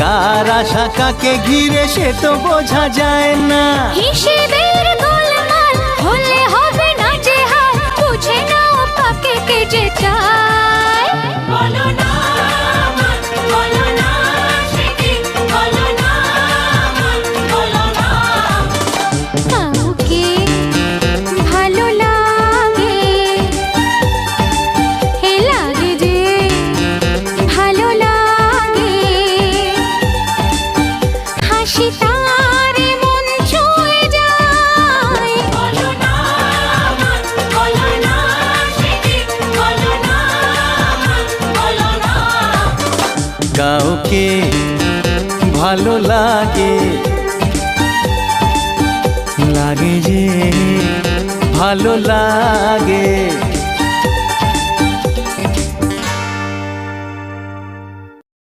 কার আশা কাকে ঘিরে সে তো বোঝা যায় না। হিসেবের গোলমাল হলে হবে না যে হাল, বুঝে নাও কাকে কে যে চায়। বলো না আমার, বলো না সে কি, বলো না আমার, বলো না। কাউকে ভালো লাগে, হে লাগে যে ভালো লাগে, হাসি তার মন ছুঁয়ে যায়। বলো না আমার, বলো না সে কি, বলো না আমার, বলো না। কাউকে ভালো লাগে, লাগে যে ভালো লাগে।